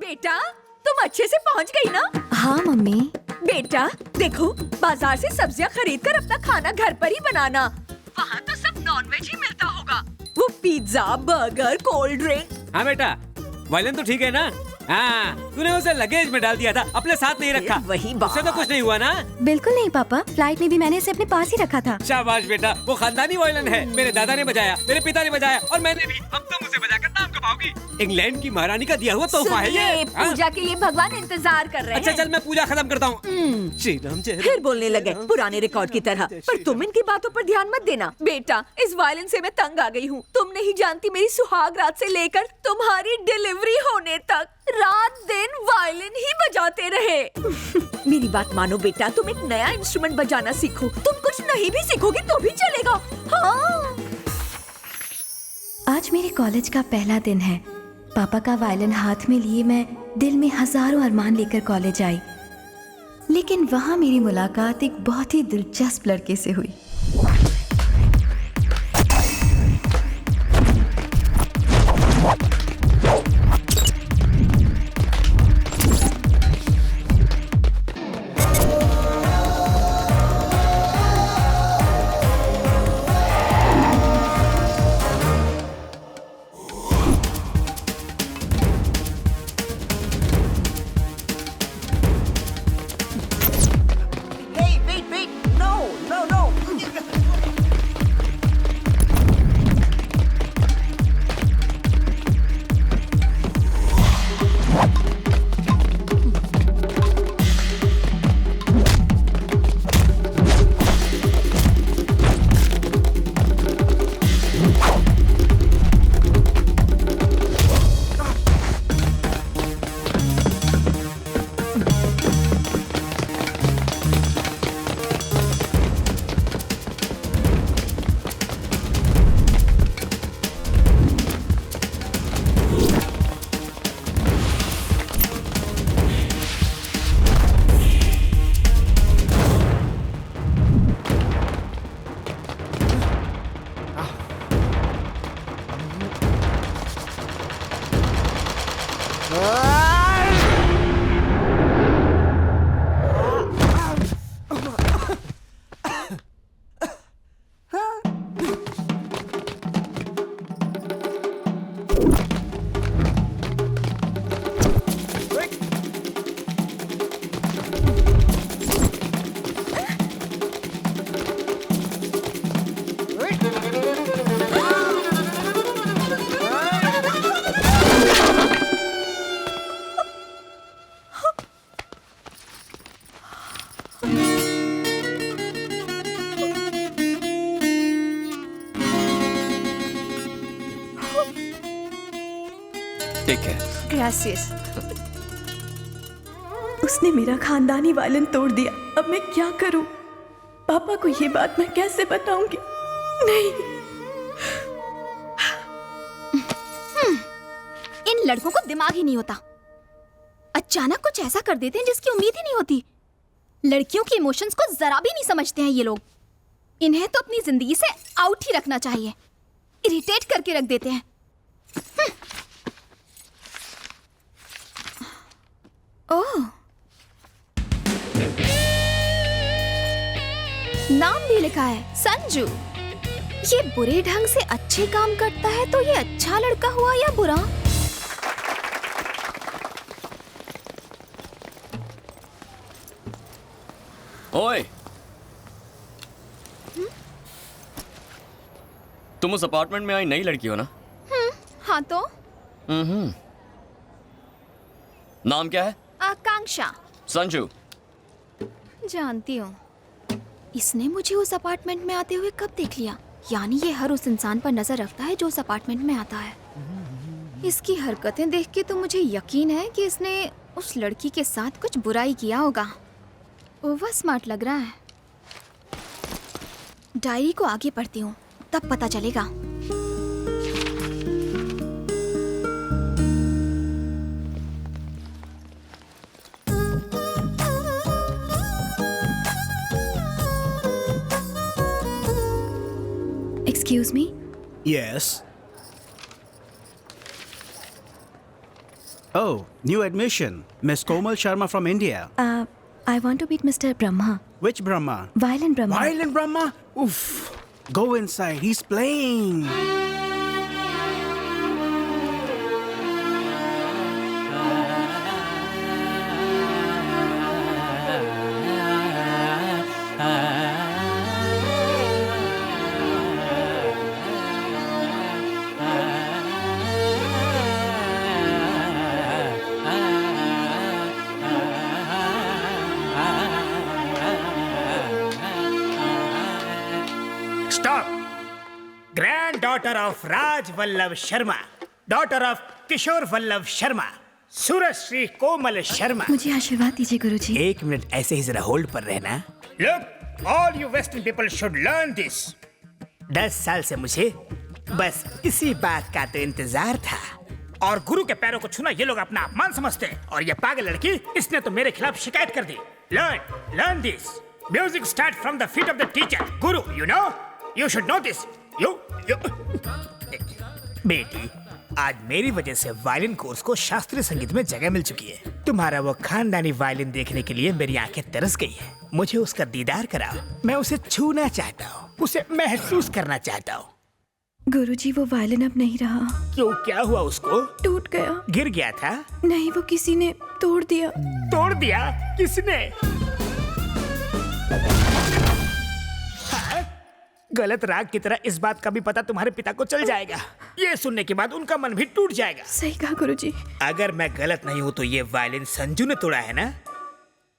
बेटा, तुम अच्छे से पहुंच गई ना? हाँ मम्मी। बेटा देखो, बाजार से सब्जियां खरीद कर अपना खाना घर पर ही बनाना। वहाँ तो सब नॉनवेज ही मिलता होगा। वो पिज्जा, बर्गर, कोल्ड ड्रिंक। हाँ बेटा, वायलिन तो ठीक है ना? हाँ, तूने उसे लगेज में डाल दिया था, अपने साथ नहीं रखा। वही बात। उससे तो कुछ नहीं हुआ ना? बिल्कुल नहीं पापा, फ्लाइट में भी मैंने इसे अपने पास ही रखा था। शाबाश बेटा, वो खानदानी वायलिन है। मेरे दादा ने बजाया, मेरे पिता ने बजाया और मैंने भी। अब तुम उसे बजाकर नाम कमाओगी। इंग्लैंड की महारानी का दिया हुआ तोहफा है ये। पूजा के लिए भगवान इंतजार कर रहे हैं। अच्छा चल, मैं पूजा खत्म करता हूँ। श्री राम जय राम। फिर बोलने लगे पुराने रिकॉर्ड की तरह। पर तुम इनकी बातों पर ध्यान मत देना। बेटा, इस वायलिन से मैं तंग आ गई हूँ। तुम नहीं जानती, मेरी सुहाग रात से लेकर तुम्हारी डिलीवरी होने तक रात दिन वायलिन ही बजाते रहे। मेरी बात मानो बेटा, तुम एक नया इंस्ट्रूमेंट बजाना सीखो। तुम कुछ नहीं भी सीखोगे तो भी चलेगा। हाँ। आज मेरे कॉलेज का पहला दिन है। पापा का वायलिन हाथ में लिए मैं दिल में हजारों अरमान लेकर कॉलेज आई। लेकिन वहाँ मेरी मुलाकात एक बहुत ही दिलचस्प लड़के से हुई। ग्रासियस। उसने मेरा खानदानी वायलिन तोड़ दिया। अब मैं क्या करूं? पापा को ये बात मैं कैसे बताऊंगी? नहीं। इन लड़कों को दिमाग ही नहीं होता। अचानक कुछ ऐसा कर देते हैं जिसकी उम्मीद ही नहीं होती। लड़कियों के इमोशंस को जरा भी नहीं समझते हैं ये लोग। इन्हें तो अपनी जिंदगी से आउट ही रखना चाहिए। इरिटेट करके रख देते हैं। ओह, नाम भी लिखा है संजू। ये बुरे ढंग से अच्छे काम करता है तो ये अच्छा लड़का हुआ या बुरा? ओए, तुम उस अपार्टमेंट में आई नई लड़की हो ना? हाँ तो नाम क्या है? आकांक्षा। संजू। जानती हूँ। इसने मुझे उस अपार्टमेंट में आते हुए कब देख लिया? यानी ये हर उस इंसान पर नजर रखता है जो उस अपार्टमेंट में आता है। इसकी हरकतें देख के तो मुझे यकीन है कि इसने उस लड़की के साथ कुछ बुराई किया होगा। ओवर स्मार्ट लग रहा है। डायरी को आगे पढ़ती हूँ, तब पता चलेगा। Excuse me? Yes. Oh, new admission. Miss Komal Sharma from India. I want to meet Mr. Brahma. Which Brahma? Violin Brahma. Violin Brahma? Oof. Go inside. He's playing. Stop! Granddaughter of Raj Vallabh Sharma, daughter of Kishore Vallabh Sharma, Surashri Komal Sharma. मुझे आशीर्वाद दीजिए गुरुजी। एक minute ऐसे ही जरा hold पर रहना। Look, all you Western people should learn this. 10 साल से मुझे बस इसी बात का तो इंतजार था। और गुरु के पैरों को छूना ये लोग अपना अपमान समझते हैं। और ये पागल लड़की, इसने तो मेरे खिलाफ शिकायत कर दी। Learn this. Music starts from the feet of the teacher. Guru, you know? You should know this. You. बेटी, आज मेरी वजह से वायलिन कोर्स को शास्त्रीय संगीत में जगह मिल चुकी है। तुम्हारा वो खानदानी वायलिन देखने के लिए मेरी आंखें तरस गई है। मुझे उसका दीदार कराओ। मैं उसे छूना चाहता हूँ, उसे महसूस करना चाहता हूँ। गुरुजी वो वायलिन अब नहीं रहा। क्यों, क्या हुआ उसको? टूट गया। गिर गया था? नहीं, वो किसी ने तोड़ दिया। तोड़ दिया? किसने? हाँ? गलत राग की तरह इस बात का भी पता तुम्हारे पिता को चल जाएगा। ये सुनने के बाद उनका मन भी टूट जाएगा। सही कहा गुरुजी। अगर मैं गलत नहीं हूँ तो ये वायलिन संजू ने तोड़ा है ना?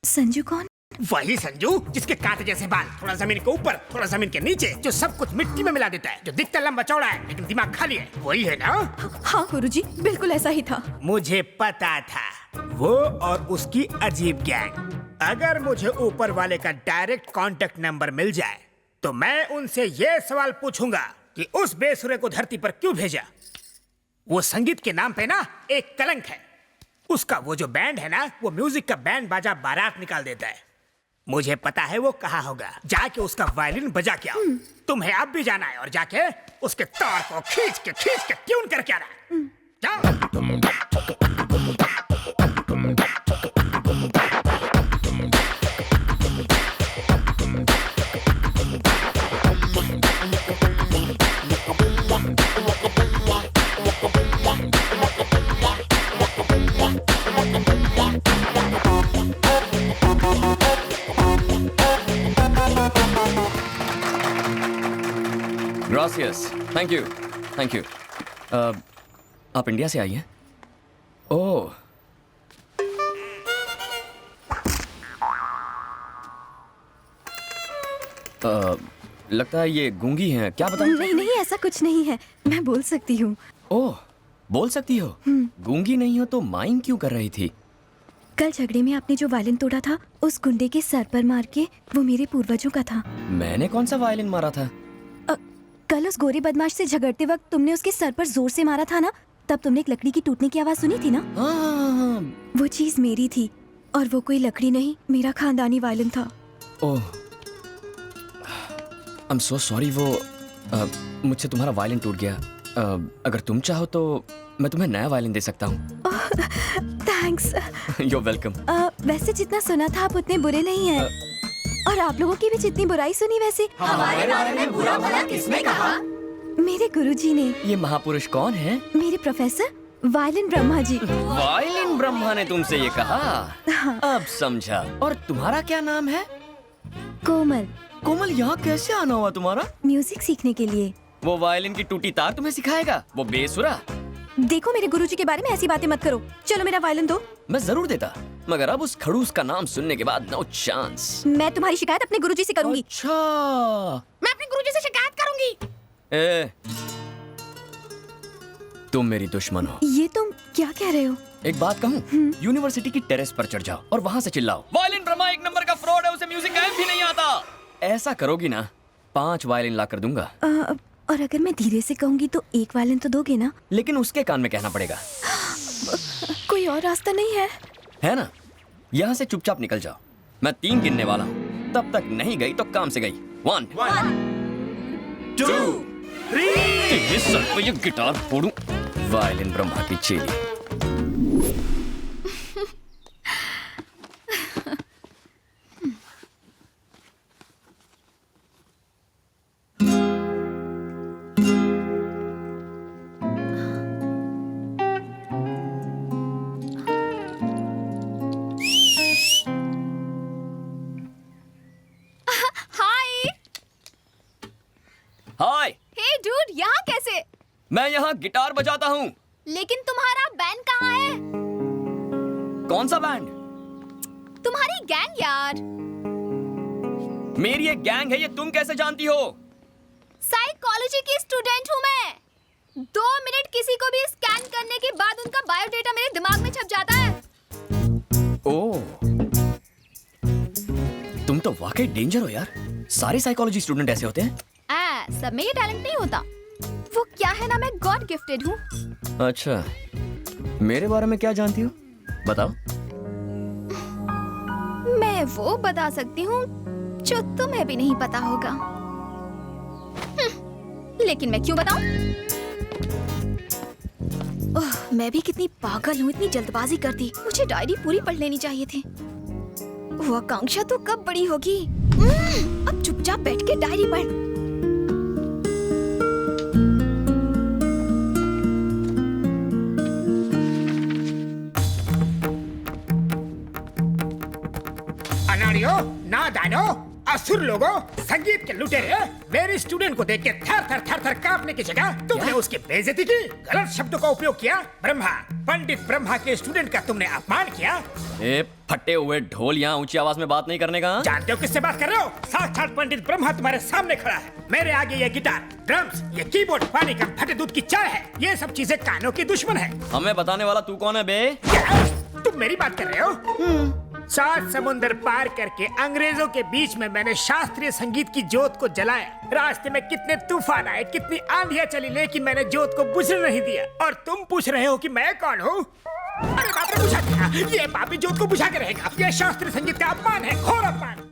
संजू कौन? वही संजू जिसके कांटे जैसे बाल, थोड़ा जमीन के ऊपर थोड़ा जमीन के नीचे, जो सब कुछ मिट्टी में मिला देता है, जो दिखता लंबा चौड़ा है लेकिन दिमाग खाली है, वही है ना? हाँ गुरुजी, बिल्कुल ऐसा ही था। मुझे पता था, वो और उसकी अजीब गैंग। अगर मुझे ऊपर वाले का डायरेक्ट कांटेक्ट नंबर मिल जाए तो मैं उनसे ये सवाल पूछूंगा कि उस बेसुरे को धरती पर क्यों भेजा। वो संगीत के नाम पे ना एक कलंक है। उसका वो जो बैंड है ना, वो म्यूजिक का बैंड बाजा बारात निकाल देता है। मुझे पता है वो कहाँ होगा। जाके उसका वायलिन बजा के आओ। तुम्हें अब भी जाना है और जाके उसके तार को खींच के ट्यून करके आना। जाओ। Gracias. Thank you. Thank you. आप इंडिया से आई हैं? ओह। लगता है ये गूंगी हैं। क्या बताऊं? नहीं, ऐसा कुछ नहीं है। मैं बोल सकती हूँ। ओह, बोल सकती हो? गूंगी नहीं हो तो माइंग क्यों कर रही थी? कल झगड़े में आपने जो वायलिन तोड़ा था, उस गुंडे के सर पर मार के, वो मेरे पूर्वजों का था। मैंने कौन सा वायलिन मारा था? कल उस गोरे बदमाश से झगड़ते वक्त तुमने उसके सर पर जोर से मारा था ना, तब तुमने एक लकड़ी की टूटने की आवाज सुनी थी ना? हाँ। वो चीज मेरी थी और वो कोई लकड़ी नहीं, मेरा खानदानी वायलिन था। ओह, I'm so sorry। वो मुझसे तुम्हारा वायलिन टूट गया। अगर तुम चाहो तो मैं तुम्हें नया वायलिन दे सकता हूँ। थैंक्स। You're welcome। वैसे जितना सुना था आप उतने बुरे नहीं हैं। और आप लोगों की भी जितनी बुराई सुनी वैसे हमारे बारे में बुरा भला किसने कहा? मेरे गुरुजी ने। ये महापुरुष कौन है? मेरे professor violin Brahma ji. Violin Brahma ने तुमसे ये कहा? हाँ। अब समझा। और तुम्हारा क्या नाम है? कोमल। कोमल, यहाँ कैसे आना हुआ तुम्हारा? म्यूजिक सीखने के लिए। वो वायलिन की टूटी तार तुम्हें सिखाएगा? वो बेसुरा? देखो मेरे गुरुजी के बारे में ऐसी बातें मत करो। चलो मेरा वायलिन दो। मैं जरूर देता, मगर अब उस खड़ूस का नाम सुनने के बाद नो चांस। मैं तुम्हारी शिकायत अपने गुरुजी से करूंगी। अच्छा। मैं अपने गुरुजी से शिकायत करूंगी। तुम मेरी दुश्मन हो। ये तुम क्या कह रहे हो? एक बात कहूँ? यूनिवर्सिटी की टेरेस पर चढ़ जाओ और वहाँ से चिल्लाओ, वायलिन ब्रह्मा एक नंबर का फ्रॉड है, उसे म्यूजिक गायब भी नहीं आता। ऐसा करोगी ना, 5 वायलिन ला कर दूंगा। और अगर मैं धीरे से कहूंगी तो एक वायलिन तो दोगे ना? लेकिन उसके कान में कहना पड़ेगा। कोई और रास्ता नहीं है ना? यहाँ से चुपचाप निकल जाओ। मैं 3 गिनने वाला हूँ, तब तक नहीं गई तो काम से गई। 1 2 3। ये सर पे ये गिटार फोड़ूं। वायलिन ब्रह्मा की चेली। मैं यहाँ गिटार बजाता हूँ। लेकिन तुम्हारा बैंड कहाँ है? कौन सा बैंड? तुम्हारी गैंग यार। मेरी एक गैंग है, ये तुम कैसे जानती हो? साइकोलॉजी की स्टूडेंट हूँ मैं। 2 मिनट किसी को भी स्कैन करने के बाद उनका बायोडेटा मेरे दिमाग में छप जाता है। ओह, तुम तो वाकई डेंजर हो यार। सारे साइकोलॉजी स्टूडेंट ऐसे होते हैं? सब में ये टैलेंट नहीं होता। वो क्या है ना, मैं गॉड गिफ्टेड हूँ। अच्छा, मेरे बारे में क्या जानती हो? बताओ। मैं वो बता सकती हूँ जो तुम्हें भी नहीं पता होगा। लेकिन मैं क्यों बताऊं? ओह, मैं भी कितनी पागल हूँ, इतनी जल्दबाजी करती। मुझे डायरी पूरी पढ़ लेनी चाहिए थी। वो आकांक्षा तो कब बड़ी होगी? अब चुपचाप बैठ के डायरी पढ़। अनाड़ियों, नादानों, असुर लोगों, संगीत के लुटेरे, मेरे स्टूडेंट को देख के थर थर कांपने की जगह तुमने उसकी बेइज्जती की, गलत शब्दों का उपयोग किया। ब्रह्मा, पंडित ब्रह्मा के स्टूडेंट का तुमने अपमान किया। ए फटे हुए ढोल, यहाँ ऊंची आवाज में बात नहीं करने का। जानते हो किससे बात कर रहे हो? साक्षात पंडित ब्रह्मा तुम्हारे सामने खड़ा है। मेरे आगे ये गिटार, ड्रम्स, ये कीबोर्ड पानी कम फटे दूध की चाय है। ये सब चीजें कानों की दुश्मन है। हमें बताने वाला तू कौन है बे? क्या? तुम मेरी बात कर रहे हो? 7 समुंदर पार करके अंग्रेजों के बीच में मैंने शास्त्रीय संगीत की जोत को जलाया। रास्ते में कितने तूफान आए, कितनी आंधियां चली, लेकिन मैंने जोत को बुझने नहीं दिया। और तुम पूछ रहे हो कि मैं कौन हूँ? अरे बाप रे, बुझा दिया। ये पापी जोत को बुझा के रहेगा। ये शास्त्रीय संगीत का अपमान है, घोर अपमान।